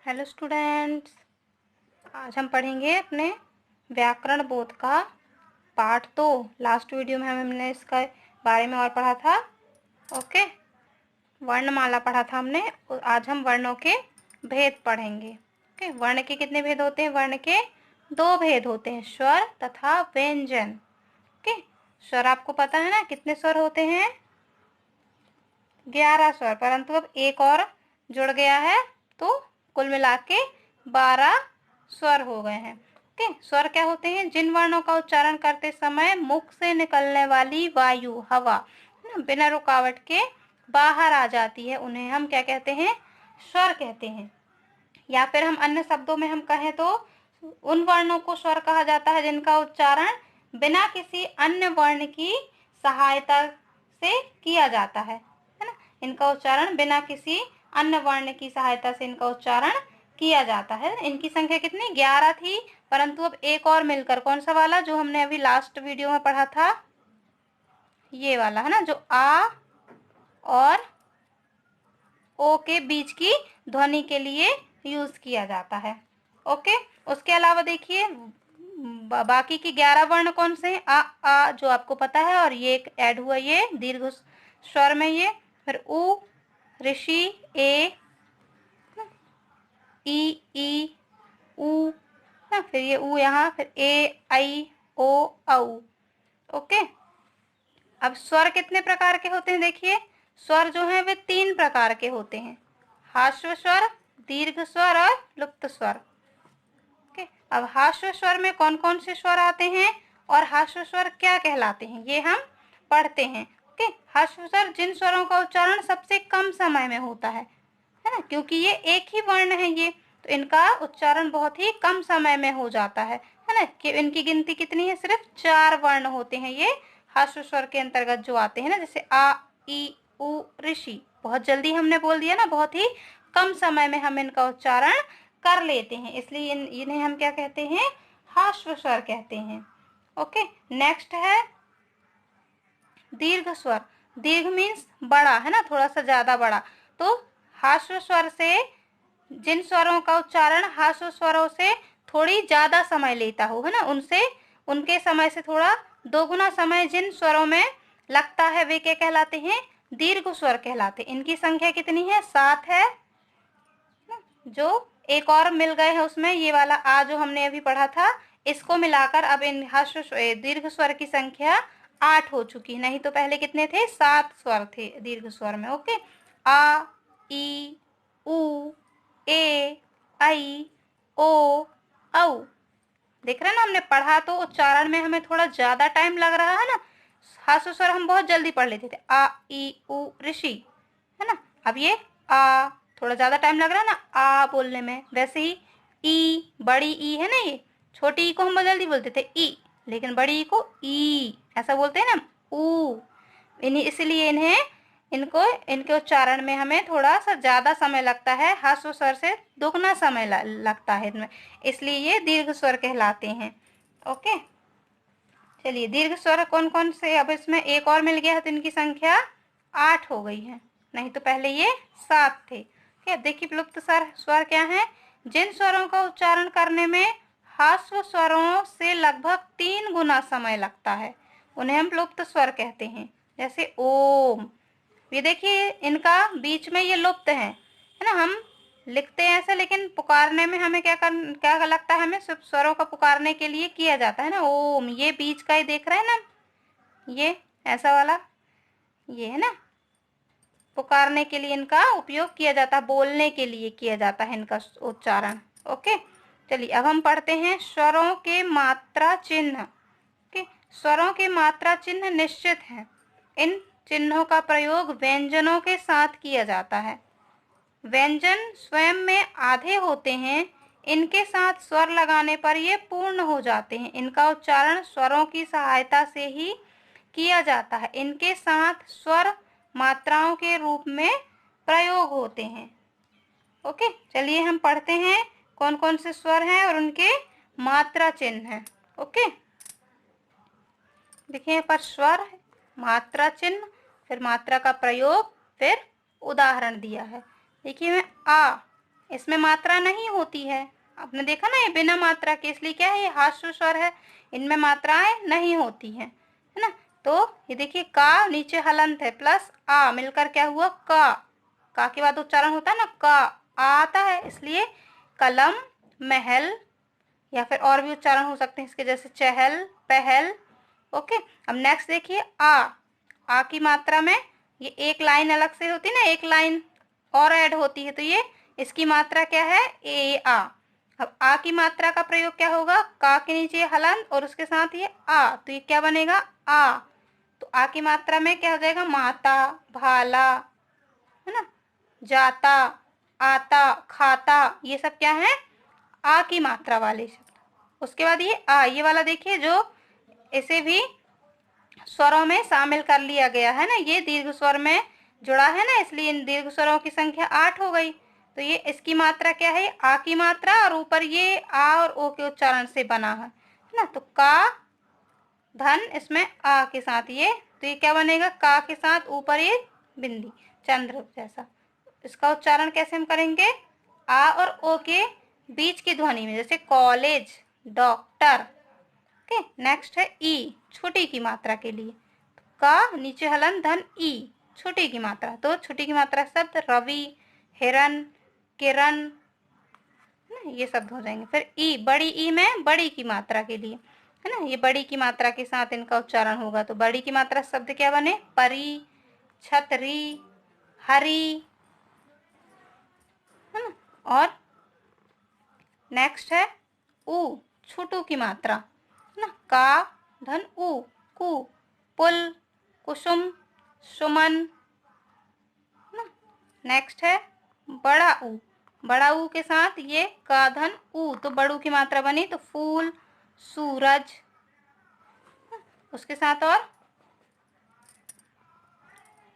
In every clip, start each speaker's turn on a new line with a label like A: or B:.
A: Hello students, आज हम पढ़ेंगे अपने व्याकरण बोध का पार्ट 2। लास्ट वीडियो में हमने इसका बारे में और पढ़ा था। ओके, वर्णमाला पढ़ा था हमने। आज हम वर्णों के भेद पढ़ेंगे। ओके, वर्ण के कितने भेद होते हैं? वर्ण के 2 भेद होते हैं, स्वर तथा व्यंजन। ओके, स्वर आपको पता है ना, कितने स्वर होते हैं? 11 स्वर, परंतु अब एक और जुड़ गया है तो कुल मिला के 12 स्वर हो गए हैं। ओके, स्वर क्या होते हैं? जिन वर्णों का उच्चारण करते समय मुख से निकलने वाली वायु, हवा बिना रुकावट के बाहर आ जाती है, उन्हें हम क्या कहते हैं? स्वर कहते हैं। या फिर हम अन्य शब्दों में हम कहें तो उन वर्णों को स्वर कहा जाता है जिनका उच्चारण बिना किसी अन्य वर्ण की सहायता से किया जाता है ना। इनका उच्चारण बिना किसी अन्य वर्ण की सहायता से इनका उच्चारण किया जाता है। इनकी संख्या कितनी? 11 थी, परंतु अब एक और मिलकर, कौन सा वाला जो हमने अभी लास्ट वीडियो में पढ़ा था, ये वाला है ना, जो आ और ओ के बीच की ध्वनि के लिए यूज किया जाता है। ओके, उसके अलावा देखिए बाकी की 11 वर्ण कौन से हैं? आ जो आपको पता है, और ये एक ऐड हुआ, ये दीर्घ स्वर में, ये फिर उ, ऋषि, ए, ई उ ना, फिर ये उ यहाँ, फिर ए, आई, ओ, औ। ओके, अब स्वर कितने प्रकार के होते हैं? देखिए, स्वर जो है वे 3 प्रकार के होते हैं, हाश्व स्वर, दीर्घ स्वर और लुप्त स्वर। ओके, अब हाश्व स्वर में कौन कौन से स्वर आते हैं और हाश्व स्वर क्या कहलाते हैं, ये हम पढ़ते हैं। ओके, हाश्व स्वर जिन स्वरों का उच्चारण सबसे कम समय में होता है ना, क्योंकि ये एक ही वर्ण है ये, तो इनका उच्चारण बहुत ही कम समय में हो जाता है ना। कि इनकी गिनती कितनी है? सिर्फ 4 वर्ण होते हैं ये हाश्व स्वर के अंतर्गत जो आते हैं ना, जैसे आ, ई, उ, ऋषि। बहुत जल्दी हमने बोल दिया ना, बहुत ही कम समय में हम इनका उच्चारण कर लेते हैं, इसलिए इन्हें हम क्या कहते हैं? हाश्व स्वर कहते हैं। ओके, नेक्स्ट है दीर्घ स्वर। दीर्घ मीन्स बड़ा, है ना, थोड़ा सा ज्यादा बड़ा। तो हाश्व स्वर से जिन स्वरों का उच्चारण हाश्व स्वरों से थोड़ी ज्यादा समय लेता हो, है ना, उनसे उनके समय से थोड़ा दोगुना समय जिन स्वरों में लगता है वे क्या कहलाते हैं? दीर्घ स्वर कहलाते हैं। इनकी संख्या कितनी है? 7 है। जो एक और मिल गए हैं उसमें, ये वाला आ जो हमने अभी पढ़ा था, इसको मिलाकर अब इन दीर्घ स्वर की संख्या 8 हो चुकी है। नहीं तो पहले कितने थे? 7 स्वर थे दीर्घ स्वर में। ओके, आ, ई, उ, ए, आई, ओ, औ। देख रहे हैं ना, हमने पढ़ा तो उच्चारण में हमें थोड़ा ज्यादा टाइम लग रहा है ना। हाश्व स्वर हम बहुत जल्दी पढ़ लेते थे, आ, ई, उ, ऋषि, है ना। अब ये आ थोड़ा ज्यादा टाइम लग रहा है ना आ बोलने में। वैसे ही ई, बड़ी ई है ना, ये छोटी ई को हम जल्दी बोलते थे ई, लेकिन बड़ी ई को ई ऐसा बोलते हैं ना, ऊ। इसलिए इनको इनके उच्चारण में हमें थोड़ा सा ज्यादा समय लगता है, हाश्व स्वर से दुगना समय लगता है इनमें, इसलिए ये दीर्घ स्वर कहलाते हैं। ओके, चलिए दीर्घ स्वर कौन कौन से? अब इसमें एक और मिल गया है तो इनकी संख्या 8 हो गई है, नहीं तो पहले ये 7 थे। अब देखिए विलुप्त स्वर क्या है? जिन स्वरों का उच्चारण करने में हाश्व स्वरों से लगभग 3 गुना समय लगता है, उन्हें हम लुप्त स्वर कहते हैं। जैसे ओम, ये देखिए इनका बीच में ये लुप्त है ना। हम लिखते हैं ऐसे, लेकिन पुकारने में हमें क्या लगता है? हमें स्वरों का पुकारने के लिए किया जाता है ना ओम। ये बीच का ही देख रहे हैं ना, ये ऐसा वाला, ये है ना, पुकारने के लिए इनका उपयोग किया जाता है, बोलने के लिए किया जाता है इनका उच्चारण। ओके, चलिए अब हम पढ़ते हैं स्वरों के मात्रा चिन्ह। ओके, स्वरों के मात्रा चिन्ह निश्चित हैं। इन चिन्हों का प्रयोग व्यंजनों के साथ किया जाता है। व्यंजन स्वयं में आधे होते हैं, इनके साथ स्वर लगाने पर ये पूर्ण हो जाते हैं। इनका उच्चारण स्वरों की सहायता से ही किया जाता है। इनके साथ स्वर मात्राओं के रूप में प्रयोग होते हैं। ओके, चलिए हम पढ़ते हैं कौन कौन से स्वर हैं और उनके मात्रा चिन्ह हैं। ओके, देखिए पर स्वर, मात्रा चिन्ह, फिर मात्रा का प्रयोग, फिर उदाहरण दिया है। देखिए मैं आ, इसमें मात्रा नहीं होती है। आपने देखा ना, ये बिना मात्रा के, इसलिए क्या है, ये हास्य स्वर है, इनमें मात्राएं नहीं होती हैं, है ना। तो ये देखिए, का नीचे हलंत है प्लस आ मिलकर क्या हुआ, का के बाद उच्चारण होता है ना, का आता है, इसलिए कलम, महल, या फिर और भी उच्चारण हो सकते हैं इसके, जैसे चहल, पहल। ओके, अब नेक्स्ट देखिए, आ की मात्रा में ये एक लाइन अलग से होती है ना, एक लाइन और ऐड होती है, तो ये इसकी मात्रा क्या है, ए आ। अब आ की मात्रा का प्रयोग क्या होगा, का के नीचे हलंत और उसके साथ ये आ, तो ये क्या बनेगा, आ। तो आ की मात्रा में क्या हो जाएगा, माता, भाला, है ना, जाता, आता, खाता, ये सब क्या है, आ की मात्रा वाले शब्द। उसके बाद ये आ, ये वाला देखिए, जो इसे भी स्वरों में शामिल कर लिया गया है ना, ये दीर्घ स्वर में जुड़ा है ना, इसलिए इन दीर्घ स्वरों की संख्या 8 हो गई। तो ये इसकी मात्रा क्या है, आ की मात्रा, और ऊपर ये आ और ओ के उच्चारण से बना है ना। तो का धन इसमें आ के साथ ये, तो ये क्या बनेगा, का के साथ ऊपर ये बिंदी, चंद्र जैसा। इसका उच्चारण कैसे हम करेंगे, आ और ओ के बीच की ध्वनि में, जैसे कॉलेज, डॉक्टर। ओके, नेक्स्ट है ई, छोटी की मात्रा के लिए, का नीचे हलन धन ई, छोटी की मात्रा। तो छोटी की मात्रा शब्द रवि, हिरन, किरण, ये शब्द हो जाएंगे। फिर ई, बड़ी ई में बड़ी की मात्रा के लिए, है ना, ये बड़ी की मात्रा के साथ इनका उच्चारण होगा। तो बड़ी की मात्रा शब्द क्या बने, परी, छतरी, हरी, है ना। और नेक्स्ट है ऊ, छोटू की मात्रा, है ना, का धन ऊ, कु, पुल, कुसुम, सुमन, है ना। नेक्स्ट है बड़ा ऊ, बड़ा ऊ के साथ ये का धन ऊ, तो बड़ू की मात्रा बनी, तो फूल, सूरज, उसके साथ और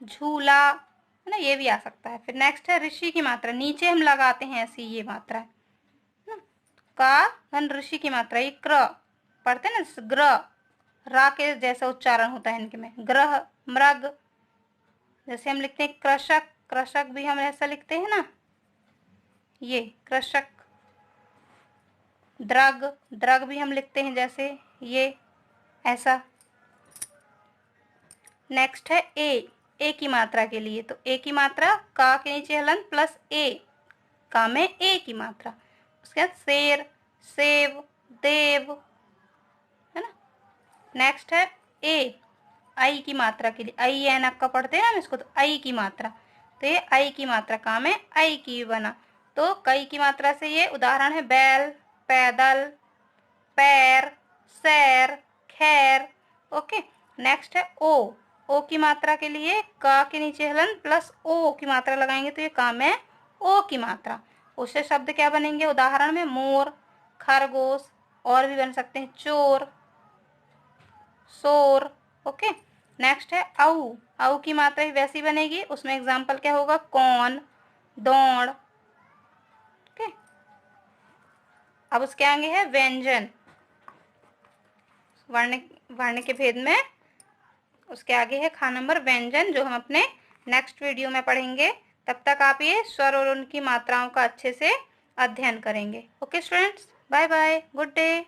A: झूला, है ना, ये भी आ सकता है। फिर नेक्स्ट है ऋषि की मात्रा, नीचे हम लगाते हैं ऐसी ये मात्रा है ना, का धन ऋषि की मात्रा, ये क्र पढ़ते हैं ना, ग्रह, रा के जैसा उच्चारण होता है इनके में, ग्रह, मृग, जैसे हम लिखते हैं कृषक, कृषक भी हम ऐसा लिखते हैं ना, ये कृषक। द्रग, द्रग भी हम लिखते हैं जैसे ये ऐसा। नेक्स्ट है ए की मात्रा के लिए, तो ए की मात्रा का के नीचे हलन प्लस ए, का में ए की मात्रा। उसके बाद शेर, सेव, देव, है ना। नेक्स्ट है ए, आई की मात्रा के लिए, आई एन अक्का पढ़ते हैं ना इसको, तो आई की मात्रा, तो ये आई की मात्रा का में आई की बना। तो कई की मात्रा से ये उदाहरण है बैल, पैदल, पैर, सैर, खैर। ओके, नेक्स्ट है ओ की मात्रा के लिए का के नीचे हलन प्लस ओ की मात्रा लगाएंगे, तो ये का में ओ की मात्रा। उससे शब्द क्या बनेंगे उदाहरण में, मोर, खरगोश, और भी बन सकते हैं चोर, शोर। ओके, नेक्स्ट है औ की मात्रा भी वैसी बनेगी, उसमें एग्जाम्पल क्या होगा, कौन, दौड़। ओके, अब उसके आगे है व्यंजन, वर्ण, वर्ण के भेद में उसके आगे है खा नंबर व्यंजन, जो हम अपने नेक्स्ट वीडियो में पढ़ेंगे। तब तक आप ये स्वर और उनकी मात्राओं का अच्छे से अध्ययन करेंगे। Okay students, bye bye, good day.